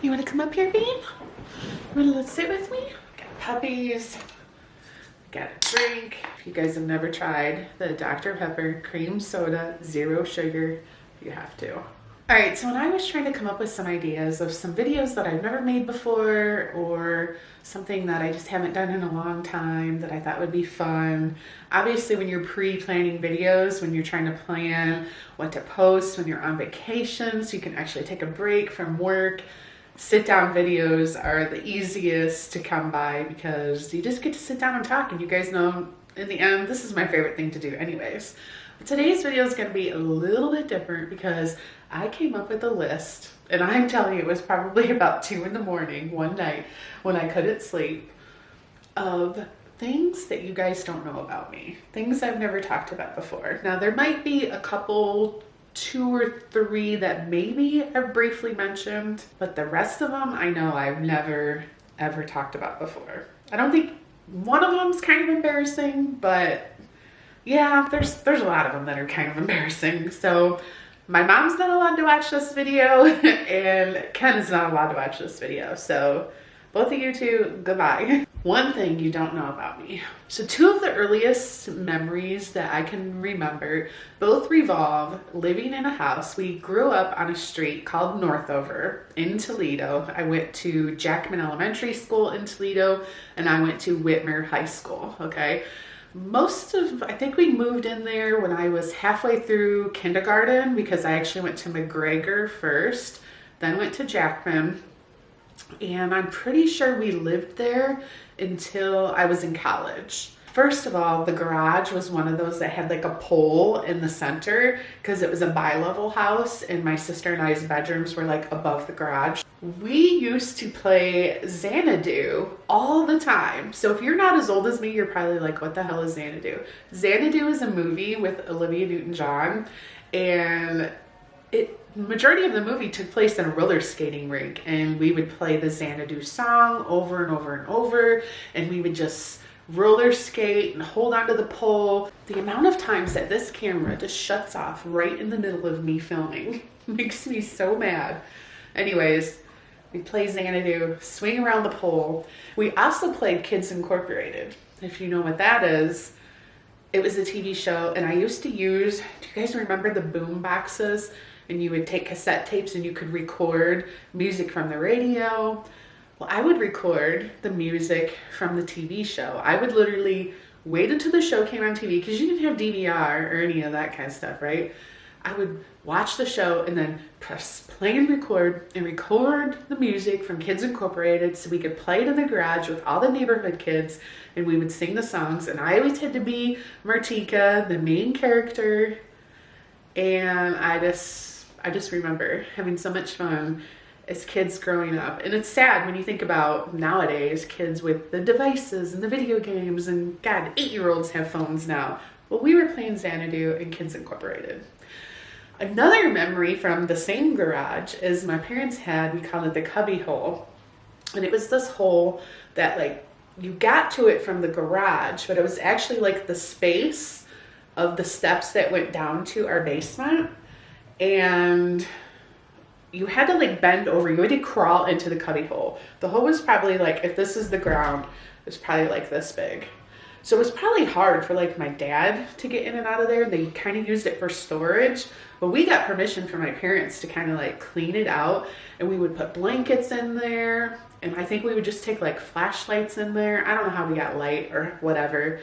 You want to come up here, babe? You want to sit with me? Got puppies. Got a drink. If you guys have never tried the Dr. Pepper cream soda, 0 sugar, you have to. All right, so when I was trying to come up with some ideas of some videos that I've never made before or something that I just haven't done in a long time that I thought would be fun. Obviously, when you're pre-planning videos, when you're trying to plan what to post, when you're on vacation, so you can actually take a break from work, sit-down videos are the easiest to come by because you just get to sit down and talk, and you guys know in the end, this is my favorite thing to do anyways. But today's video is going to be a little bit different because I came up with a list, and I'm telling you, it was probably about 2 in the morning one night when I couldn't sleep, of things that you guys don't know about me, things I've never talked about before. Now, there might be a couple, 2 or 3 that maybe I've briefly mentioned, but the rest of them I know I've never ever talked about before. I don't think one of them's kind of embarrassing, but yeah, there's a lot of them that are kind of embarrassing. So my mom's not allowed to watch this video and Ken is not allowed to watch this video. So both of you two, goodbye. One thing you don't know about me. So 2 of the earliest memories that I can remember both revolve living in a house. We grew up on a street called Northover in Toledo. I went to Jackman Elementary School in Toledo and I went to Whitmer High School, okay? I think we moved in there when I was halfway through kindergarten because I actually went to McGregor first, then went to Jackman. And I'm pretty sure we lived there until I was in college. First of all, the garage was one of those that had like a pole in the center because it was a bi-level house and my sister and I's bedrooms were like above the garage. We used to play Xanadu all the time. So if you're not as old as me, you're probably like, what the hell is Xanadu? Xanadu is a movie with Olivia Newton-John, and majority of the movie took place in a roller skating rink, and we would play the Xanadu song over and over and over, and we would just roller skate and hold onto the pole. The amount of times that this camera just shuts off right in the middle of me filming makes me so mad. Anyways, we play Xanadu, swing around the pole. We also played Kids Incorporated. If you know what that is, it was a TV show, and I used to use, do you guys remember the boom boxes? And you would take cassette tapes and you could record music from the radio. Well, I would record the music from the TV show. I would literally wait until the show came on TV because you didn't have DVR or any of that kind of stuff, right? I would watch the show and then press play and record the music from Kids Incorporated so we could play it in the garage with all the neighborhood kids and we would sing the songs. And I always had to be Martika, the main character. And I just remember having so much fun as kids growing up. And it's sad when you think about nowadays, kids with the devices and the video games, and God, 8-year-olds have phones now. Well, we were playing Xanadu and Kids Incorporated. Another memory from the same garage is my parents had, we called it the Cubby Hole. And it was this hole that like, you got to it from the garage, but it was actually like the space of the steps that went down to our basement. And you had to like bend over, you had to crawl into the cubby hole. The hole was probably like, if this is the ground, it was probably like this big. So it was probably hard for like my dad to get in and out of there. They kind of used it for storage, but we got permission from my parents to kind of like clean it out, and we would put blankets in there. And I think we would just take like flashlights in there. I don't know how we got light or whatever,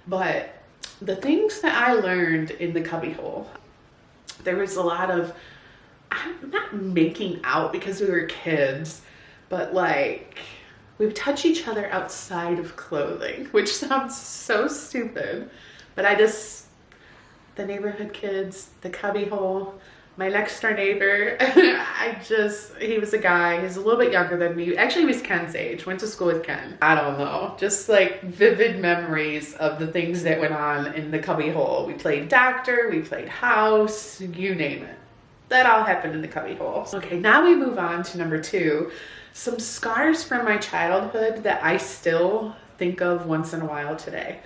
but the things that I learned in the cubby hole, there was a lot of, I'm not making out because we were kids, but like we would touch each other outside of clothing, which sounds so stupid, but the neighborhood kids, the cubby hole, my next door neighbor, he was a guy, he's a little bit younger than me. Actually, he was Ken's age, went to school with Ken. I don't know, just like vivid memories of the things that went on in the cubby hole. We played doctor, we played house, you name it. That all happened in the cubby hole. Okay, now we move on to number 2. Some scars from my childhood that I still think of once in a while today.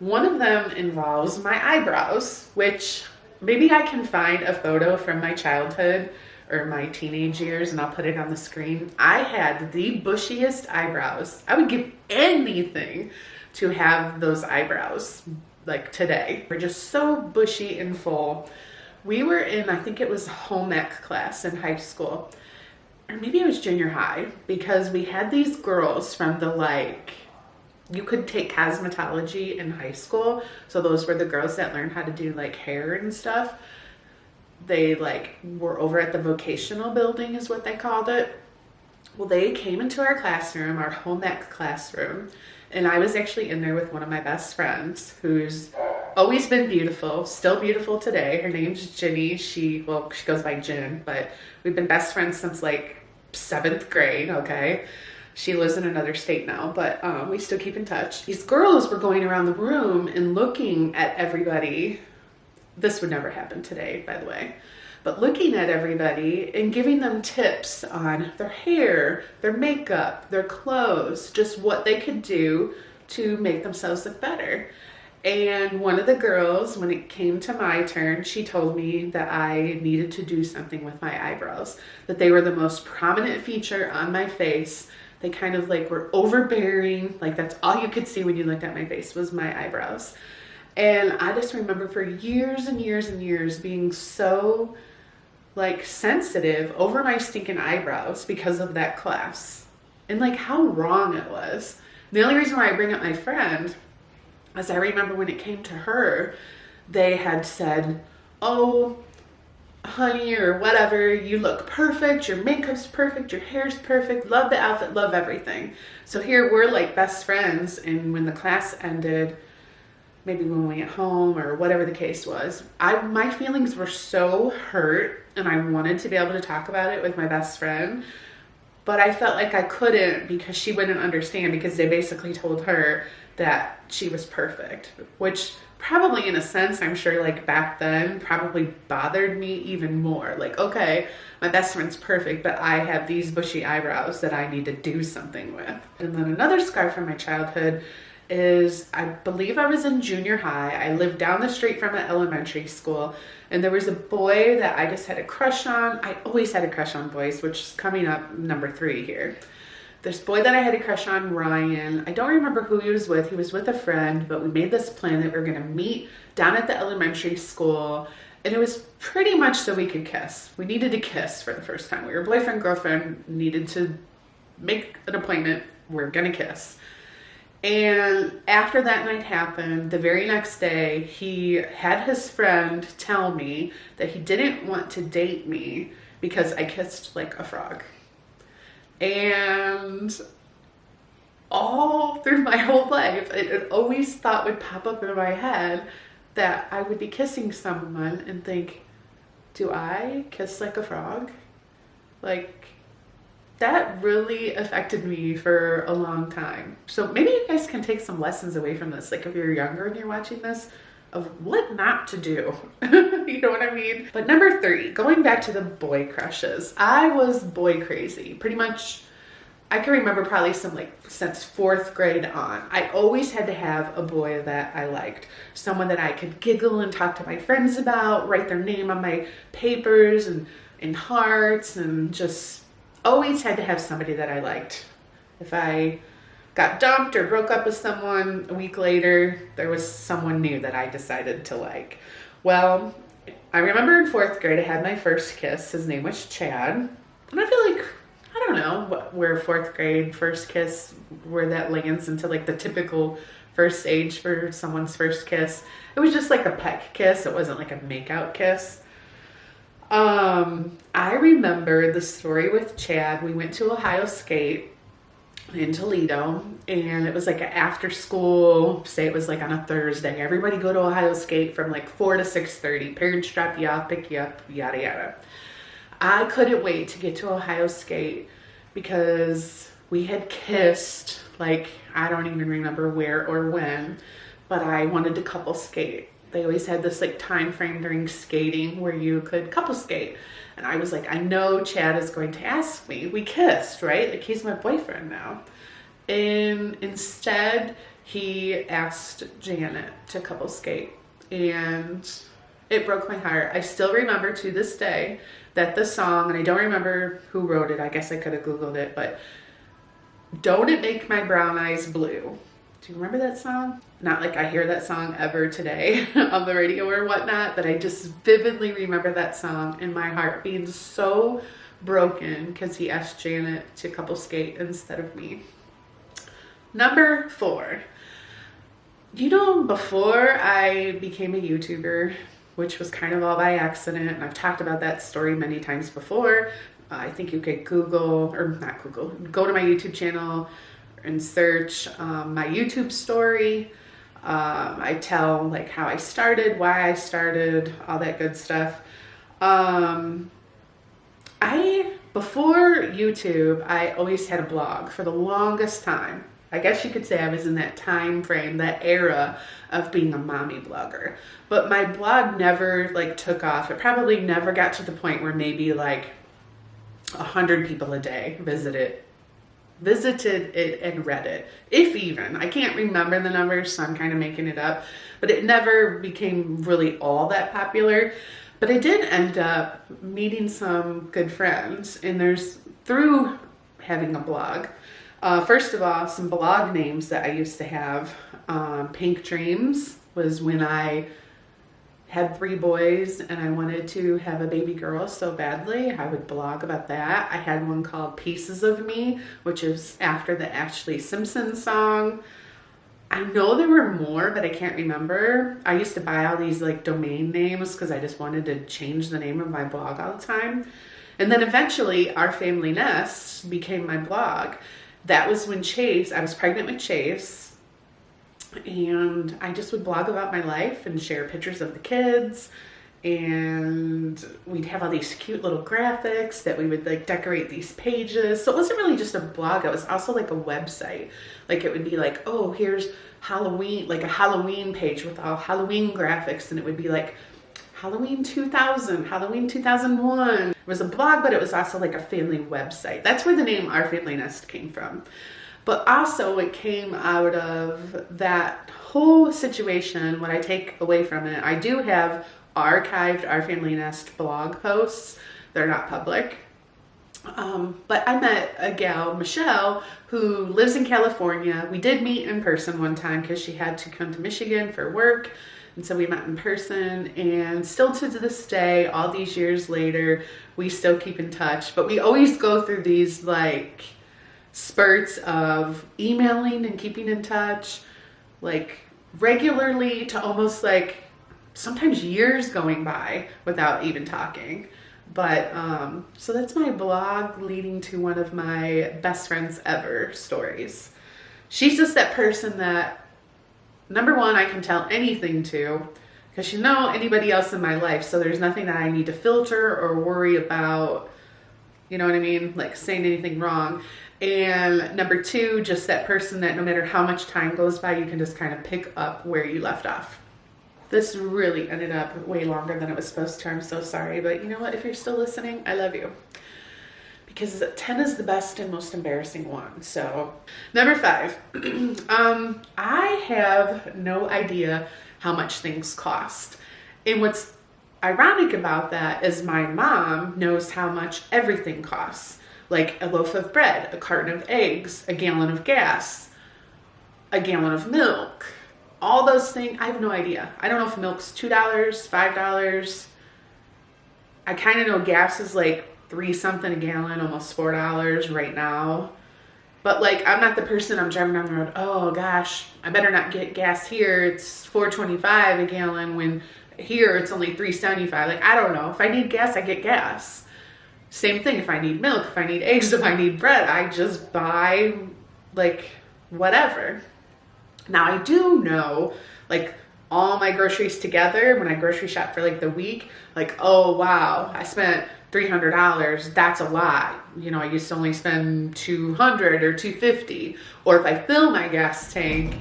One of them involves my eyebrows, which maybe I can find a photo from my childhood or my teenage years, and I'll put it on the screen. I had the bushiest eyebrows. I would give anything to have those eyebrows like today. They're just so bushy and full. We were in, I think it was home ec class in high school, or maybe it was junior high, because we had these girls from the you could take cosmetology in high school. So those were the girls that learned how to do like hair and stuff. They were over at the vocational building is what they called it. Well, they came into our classroom, our home ec classroom, and I was actually in there with one of my best friends who's always been beautiful, still beautiful today. Her name's Ginny. She goes by Jen, but we've been best friends since like 7th grade, okay? She lives in another state now, but we still keep in touch. These girls were going around the room and looking at everybody. This would never happen today, by the way. But looking at everybody and giving them tips on their hair, their makeup, their clothes, just what they could do to make themselves look better. And one of the girls, when it came to my turn, she told me that I needed to do something with my eyebrows, that they were the most prominent feature on my face. They kind of were overbearing, that's all you could see when you looked at my face was my eyebrows. And I just remember for years and years and years being so sensitive over my stinking eyebrows because of that class, and how wrong it was. The only reason why I bring up my friend is I remember when it came to her, they had said, "Oh, honey," or whatever, "you look perfect, your makeup's perfect, your hair's perfect, love the outfit, love everything." So here we're best friends, and when the class ended, maybe when we went home or whatever the case was, my feelings were so hurt, and I wanted to be able to talk about it with my best friend, but I felt like I couldn't because she wouldn't understand, because they basically told her that she was perfect, which probably in a sense, I'm sure back then probably bothered me even more. Okay, my best friend's perfect, but I have these bushy eyebrows that I need to do something with. And then another scar from my childhood is, I believe I was in junior high. I lived down the street from an elementary school, and there was a boy that I just had a crush on. I always had a crush on boys, which is coming up number 3 here. This boy that I had a crush on, Ryan, I don't remember who he was with. He was with a friend, but we made this plan that we were going to meet down at the elementary school, and it was pretty much so we could kiss. We needed to kiss for the first time. We were boyfriend, girlfriend, needed to make an appointment. We're going to kiss. And after that night happened, the very next day, he had his friend tell me that he didn't want to date me because I kissed like a frog. And all through my whole life, it always thought would pop up in my head that I would be kissing someone and think, do I kiss like a frog? That really affected me for a long time. So maybe you guys can take some lessons away from this. If you're younger and you're watching this, of what not to do. You know what I mean? But number 3, going back to the boy crushes. I was boy crazy. Pretty much, I can remember probably since 4th grade on. I always had to have a boy that I liked. Someone that I could giggle and talk to my friends about, write their name on my papers and in hearts, and just always had to have somebody that I liked. If I got dumped or broke up with someone a week later, there was someone new that I decided to like. Well, I remember in 4th grade, I had my first kiss. His name was Chad. And I feel like, I don't know where 4th grade first kiss, where that lands into the typical first age for someone's first kiss. It was just a peck kiss. It wasn't a make-out kiss. I remember the story with Chad. We went to Ohio State in Toledo, and it was an after school, say it was on a Thursday. Everybody go to Ohio State from 4 to 6:30. Parents drop you off, pick you up, yada yada. I couldn't wait to get to Ohio State because we had kissed, I don't even remember where or when, but I wanted to couple skate. They always had this time frame during skating where you could couple skate. And I was I know Chad is going to ask me. We kissed, right? He's my boyfriend now. And instead, he asked Janet to couple skate. And It broke my heart. I still remember to this day that the song, and I don't remember who wrote it. I guess I could have Googled it, but Don't It Make My Brown Eyes Blue. Do you remember that song? Not like I hear that song ever today on the radio or whatnot, but I just vividly remember that song and my heart being so broken because he asked Janet to couple skate instead of me. Number 4. You know, before I became a YouTuber, which was kind of all by accident, and I've talked about that story many times before. I think you could Google, or not Google, go to my YouTube channel and search my YouTube story. I tell like how I started, why I started, all that good stuff. Before YouTube, I always had a blog for the longest time. I guess you could say I was in that time frame, that era of being a mommy blogger. But my blog never like took off. It probably never got to the point where maybe like 100 people a day visited it and read it, if even. I can't remember the numbers, so I'm kind of making it up. But it never became really all that popular. But I did end up meeting some good friends, and there's through having a blog. First of all, some blog names that I used to have. Pink Dreams was when I had 3 boys and I wanted to have a baby girl so badly. I would blog about that. I had one called Pieces of Me, which is after the Ashley Simpson song. I know there were more, but I can't remember. I used to buy all these like domain names because I just wanted to change the name of my blog all the time. And then eventually Our Family Nest became my blog. That was when I was pregnant with Chase, and I just would blog about my life and share pictures of the kids, and we'd have all these cute little graphics that we would like decorate these pages. So it wasn't really just a blog, it was also like a website. Like it would be like, oh, here's Halloween, like a Halloween page with all Halloween graphics, and it would be like Halloween 2000, Halloween 2001. It was a blog, but it was also like a family website. That's where the name Our Family Nest came from. But also it came out of that whole situation. What I take away from it, I do have archived Our Family Nest blog posts. They're not public. But I met a gal, Michelle, who lives in California. We did meet in person one time because she had to come to Michigan for work. And so we met in person, and still to this day, all these years later, we still keep in touch. But we always go through these like spurts of emailing and keeping in touch, like regularly, to almost like sometimes years going by without even talking. But so that's my blog leading to one of my best friends ever stories. She's just that person that, number one, I can tell anything to, because you know anybody else in my life, so there's nothing that I need to filter or worry about, you know what I mean, like saying anything wrong. And number 2, just that person that no matter how much time goes by, you can just kind of pick up where you left off. This really ended up way longer than it was supposed to. I'm so sorry, but you know what, if you're still listening, I love you. Because 10 is the best and most embarrassing one. So, number 5. I have no idea how much things cost. And what's ironic about that is my mom knows how much everything costs. Like a loaf of bread, a carton of eggs, a gallon of gas, a gallon of milk. All those things, I have no idea. I don't know if milk's $2, $5. I kind of know gas is like $3 something a gallon, almost $4 right now. But like, I'm not the person, I'm driving down the road, oh gosh, I better not get gas here. It's $4.25 a gallon when here it's only $3.75. Like, I don't know. If I need gas, I get gas. Same thing if I need milk, if I need eggs, if I need bread, I just buy like whatever. Now I do know like all my groceries together, when I grocery shop for like the week, like, oh wow, I spent $300. That's a lot. You know, I used to only spend $200 or $250. Or if I fill my gas tank,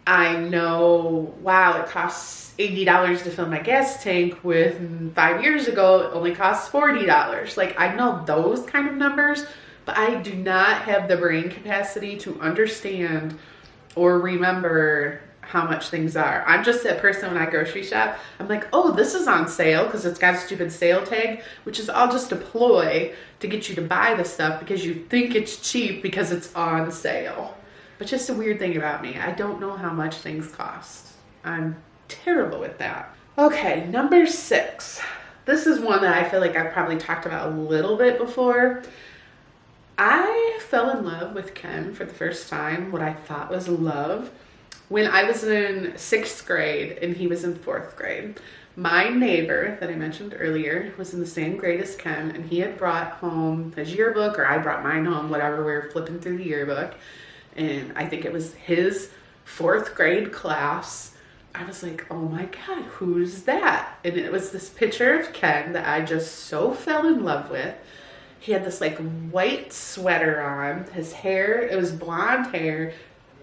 I know, wow, it costs $80 to fill my gas tank, with 5 years ago, it only costs $40. Like, I know those kind of numbers, but I do not have the brain capacity to understand or remember how much things are. I'm just that person when I grocery shop. I'm like, oh, this is on sale because it's got a stupid sale tag, which is all just a ploy to get you to buy the stuff because you think it's cheap because it's on sale. But just a weird thing about me, I don't know how much things cost. I'm terrible with that. Okay, number 6. This is one that I feel like I've probably talked about a little bit before. I fell in love with Ken for the first time, what I thought was love, when I was in 6th grade and he was in 4th grade. My neighbor that I mentioned earlier was in the same grade as Ken, and he had brought home his yearbook, or I brought mine home, whatever, we were flipping through the yearbook. And I think it was his 4th grade class. I was like, oh my God, who's that? And it was this picture of Ken that I just so fell in love with. He had this like white sweater on. His hair, it was blonde hair,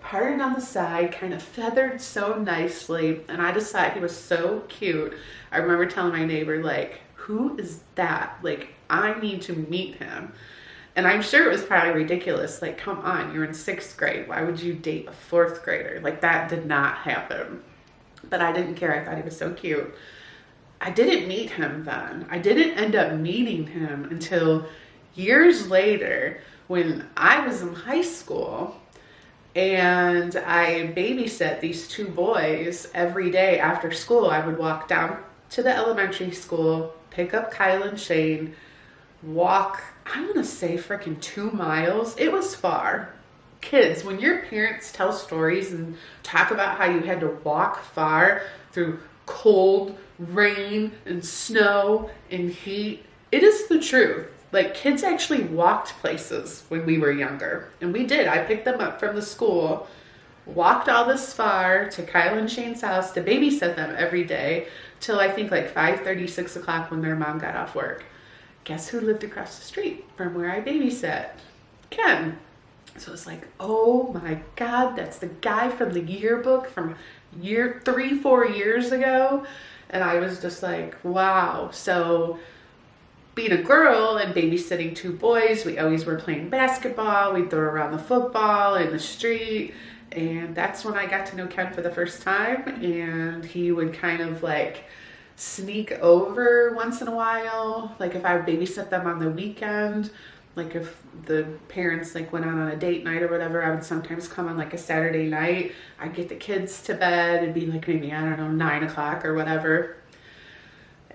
parted on the side, kind of feathered so nicely. And I just thought he was so cute. I remember telling my neighbor, like, who is that? Like, I need to meet him. And I'm sure it was probably ridiculous. Like, come on, you're in 6th grade. Why would you date a 4th grader? Like, that did not happen. But I didn't care. I thought he was so cute. I didn't meet him then. I didn't end up meeting him until years later when I was in high school and I babysat these 2 boys every day after school. I would walk down to the elementary school, pick up Kyle and Shane, walk, I want to say freaking 2 miles. It was far. Kids, when your parents tell stories and talk about how you had to walk far through cold, rain, and snow and heat, it is the truth. Like, kids actually walked places when we were younger. And we did. I picked them up from the school, walked all this far to Kyle and Shane's house to babysit them every day till I think like 5:30, 6 o'clock when their mom got off work. Guess who lived across the street from where I babysat? Ken. So it's like, oh my God, that's the guy from the yearbook from 3-4 years ago. And I was just like, wow. So being a girl and babysitting 2 boys, we always were playing basketball. We'd throw around the football in the street. And that's when I got to know Ken for the first time. And he would kind of like sneak over once in a while. Like if I would babysit them on the weekend, like if the parents like went out on a date night or whatever, I would sometimes come on like a Saturday night. I'd get the kids to bed. It'd be like maybe, I don't know, 9 o'clock or whatever.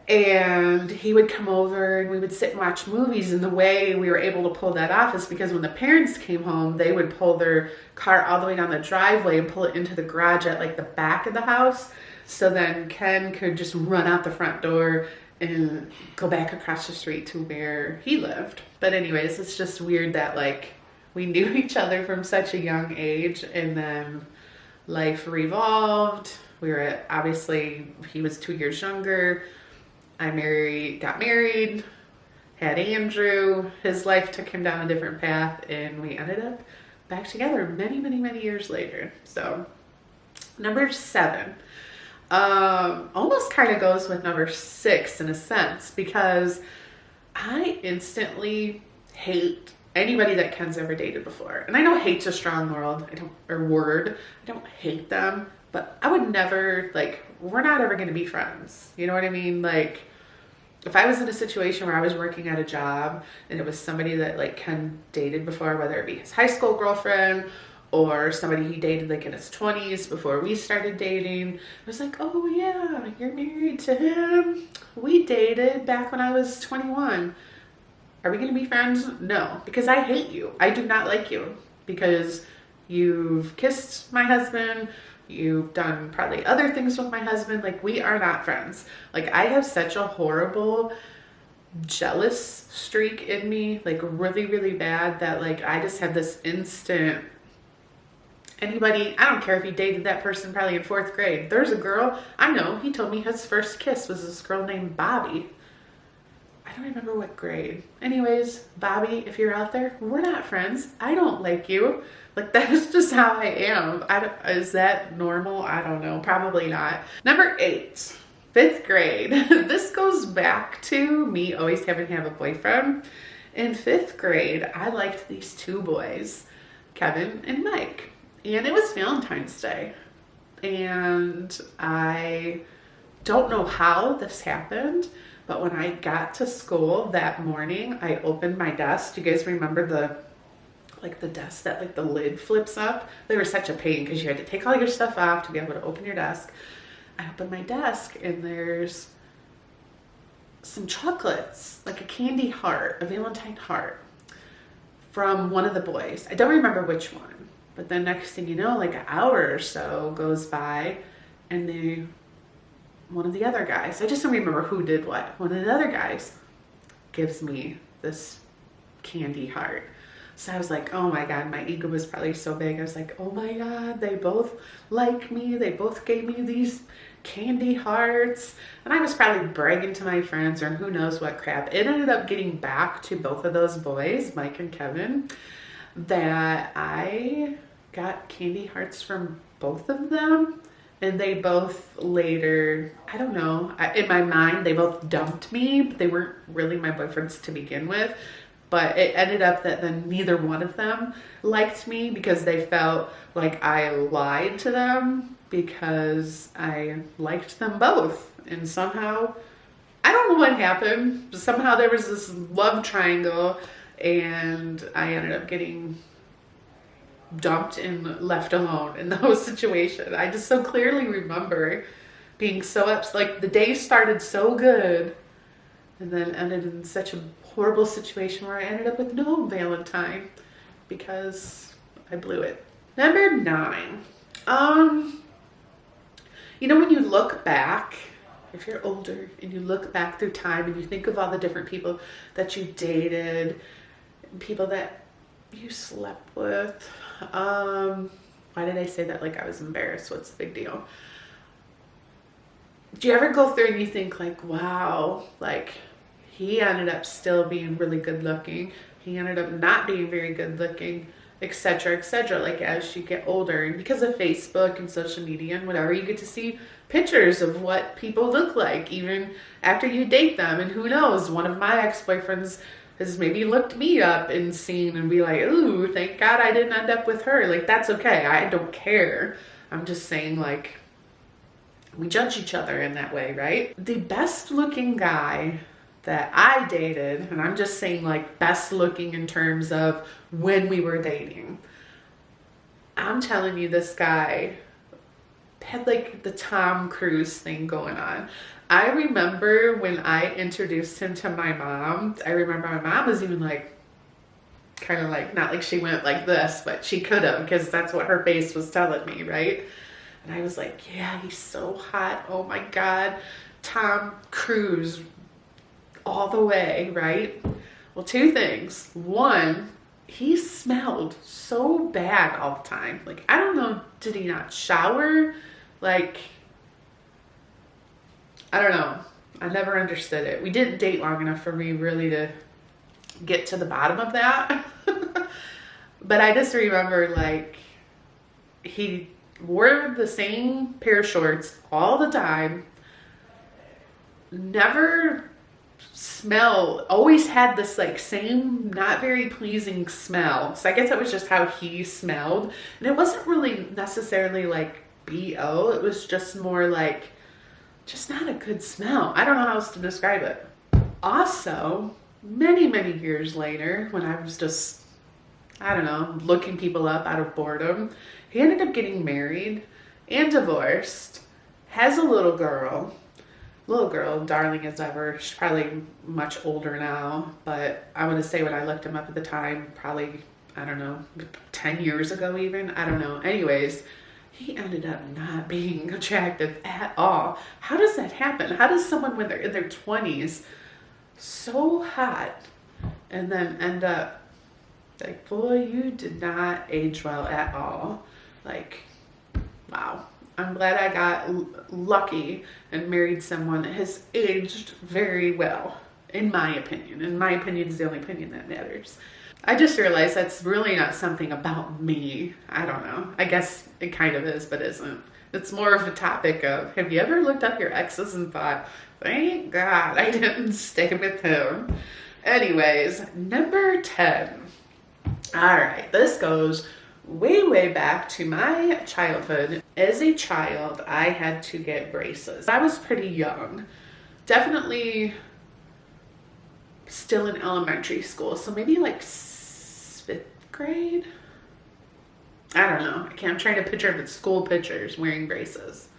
And he would come over and we would sit and watch movies. And the way we were able to pull that off is because when the parents came home, they would pull their car all the way down the driveway and pull it into the garage at like the back of the house. So then Ken could just run out the front door and go back across the street to where he lived. But anyways, it's just weird that like we knew each other from such a young age, and then life revolved. We were at, obviously he was 2 years younger. I got married, had Andrew. His life took him down a different path, and we ended up back together many, many, many years later. So number 7. Almost kind of goes with number 6 in a sense, because I instantly hate anybody that Ken's ever dated before. And I know hate's a strong word. I don't hate them, but I would never, like, we're not ever going to be friends. You know what I mean? Like, if I was in a situation where I was working at a job and it was somebody that like Ken dated before, whether it be his high school girlfriend or somebody he dated like in his 20s before we started dating, I was like, oh yeah, you're married to him. We dated back when I was 21. Are we going to be friends? No, because I hate you. I do not like you because you've kissed my husband. You've done probably other things with my husband. Like, we are not friends. Like, I have such a horrible jealous streak in me, like really, really bad, that like I just have this instant, anybody, I don't care if he dated that person probably in 4th grade. There's a girl, I know, he told me his first kiss was this girl named Bobby. I don't remember what grade. Anyways, Bobby, if you're out there, we're not friends. I don't like you. Like, that's just how I am. Is that normal? I don't know. Probably not. Number 8, 5th grade. This goes back to me always having to have a boyfriend. In 5th grade, I liked these 2 boys, Kevin and Mike. And it was Valentine's Day. And I don't know how this happened, but when I got to school that morning, I opened my desk. Do you guys remember the desk that like the lid flips up? They were such a pain because you had to take all your stuff off to be able to open your desk. I opened my desk and there's some chocolates, like a candy heart, a Valentine heart from one of the boys. I don't remember which one, but then next thing you know, like an hour or so goes by and one of the other guys, I just don't remember who did what, one of the other guys gives me this candy heart. So I was like, oh my God, my ego was probably so big. I was like, oh my God, they both like me. They both gave me these candy hearts. And I was probably bragging to my friends or who knows what crap. It ended up getting back to both of those boys, Mike and Kevin, that I got candy hearts from both of them. And they both later, I don't know, in my mind, they both dumped me, but they weren't really my boyfriends to begin with. But it ended up that then neither one of them liked me because they felt like I lied to them because I liked them both. And somehow, I don't know what happened. Somehow there was this love triangle and I ended up getting dumped and left alone in those situations. I just so clearly remember being so upset. Like the day started so good and then ended in such a horrible situation where I ended up with no Valentine because I blew it. Number 9. You know, when you look back, if you're older and you look back through time and you think of all the different people that you dated, people that you slept with, why did I say that like I was embarrassed? What's the big deal? Do you ever go through and you think like, wow, like he ended up still being really good looking. He ended up not being very good looking, etc., etc. Like as you get older, and because of Facebook and social media and whatever, you get to see pictures of what people look like even after you date them. And who knows, one of my ex-boyfriends has maybe looked me up and seen and be like, ooh, thank God I didn't end up with her. Like that's okay. I don't care. I'm just saying like we judge each other in that way, right? The best looking guy that I dated, and I'm just saying like best looking in terms of when we were dating, I'm telling you, this guy had like the Tom Cruise thing going on. I remember when I introduced him to my mom, I remember my mom was even like, kind of like, not like she went like this, but she could have, because that's what her face was telling me, right? And I was like, yeah, he's so hot. Oh my God, Tom Cruise all the way, right? Well, 2 things. One, he smelled so bad all the time. Like, I don't know, did he not shower? Like, I don't know. I never understood it. We didn't date long enough for me really to get to the bottom of that. But I just remember like he wore the same pair of shorts all the time. Never smell, always had this like same not very pleasing smell. So I guess that was just how he smelled. And it wasn't really necessarily like BO. It was just more like just not a good smell. I don't know how else to describe it. Also, many, many years later, when I was just, I don't know, looking people up out of boredom, he ended up getting married and divorced, has a little girl, darling as ever. She's probably much older now, but I want to say when I looked him up at the time, probably, I don't know, 10 years ago even, I don't know. Anyways, he ended up not being attractive at all. How does that happen? How does someone when they're in their 20s so hot and then end up like, boy, you did not age well at all. Like, wow. I'm glad I got lucky and married someone that has aged very well, in my opinion. And my opinion is the only opinion that matters. I just realized that's really not something about me. I don't know. I guess it kind of is, but isn't. It's more of a topic of, have you ever looked up your exes and thought, thank God I didn't stay with him? Anyways, number 10. All right, this goes way back to my childhood. As a child, I had to get braces. I was pretty young, definitely still in elementary school, so maybe like 5th grade. I don't know. I'm trying to picture the school pictures wearing braces.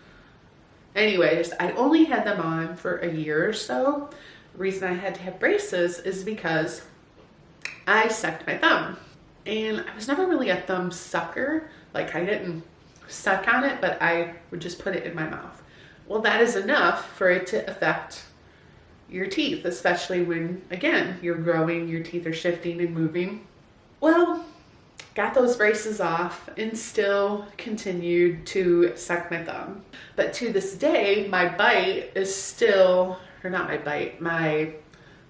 Anyways, I only had them on for a year or so. The reason I had to have braces is because I sucked my thumb. And I was never really a thumb sucker. Like, I didn't suck on it, but I would just put it in my mouth. Well, that is enough for it to affect your teeth, especially when, again, you're growing, your teeth are shifting and moving. Well, got those braces off and still continued to suck my thumb. But to this day, my bite is still, or not my bite, my,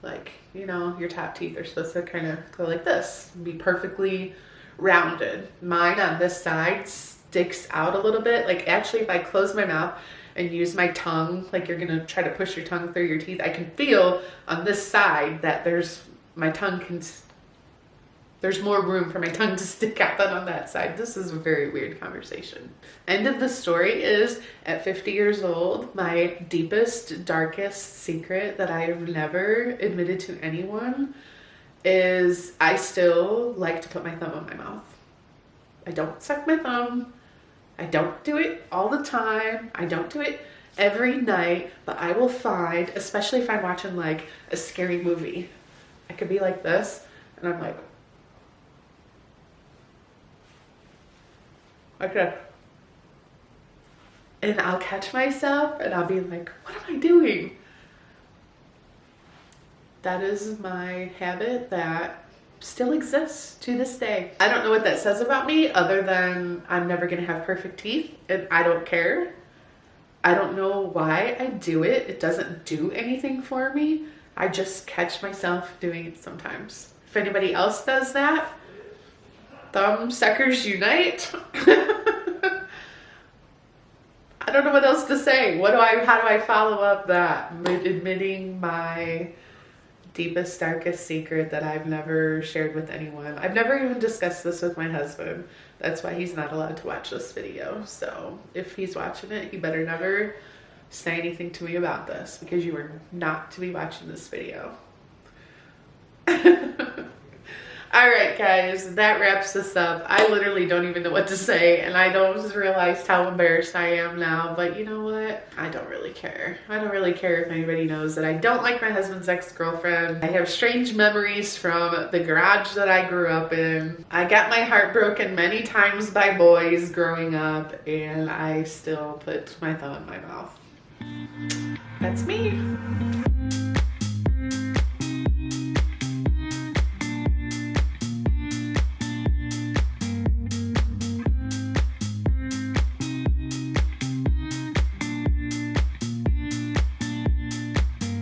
like, you know, your top teeth are supposed to kind of go like this, be perfectly rounded. Mine on this side sticks out a little bit. Like, actually, if I close my mouth and use my tongue, like you're gonna try to push your tongue through your teeth, I can feel on this side that there's more room for my tongue to stick out than on that side. This is a very weird conversation. End of the story is, at 50 years old, my deepest, darkest secret that I have never admitted to anyone is I still like to put my thumb in my mouth. I don't suck my thumb. I don't do it all the time. I don't do it every night, but I will find, especially if I'm watching like a scary movie, I could be like this, and I'm like, okay. And I'll catch myself and I'll be like, what am I doing? That is my habit that still exists to this day. I don't know what that says about me other than I'm never gonna have perfect teeth and I don't care. I don't know why I do it. It doesn't do anything for me. I just catch myself doing it sometimes. If anybody else does that, thumb suckers unite. I don't know what else to say. How do I follow up that? Admitting my deepest, darkest secret that I've never shared with anyone. I've never even discussed this with my husband. That's why he's not allowed to watch this video. So if he's watching it, he better never say anything to me about this, because you are not to be watching this video. All right, guys, that wraps this up. I literally don't even know what to say, and I don't realize how embarrassed I am now, but you know what? I don't really care. I don't really care if anybody knows that I don't like my husband's ex-girlfriend. I have strange memories from the garage that I grew up in. I got my heart broken many times by boys growing up, and I still put my thumb in my mouth. That's me.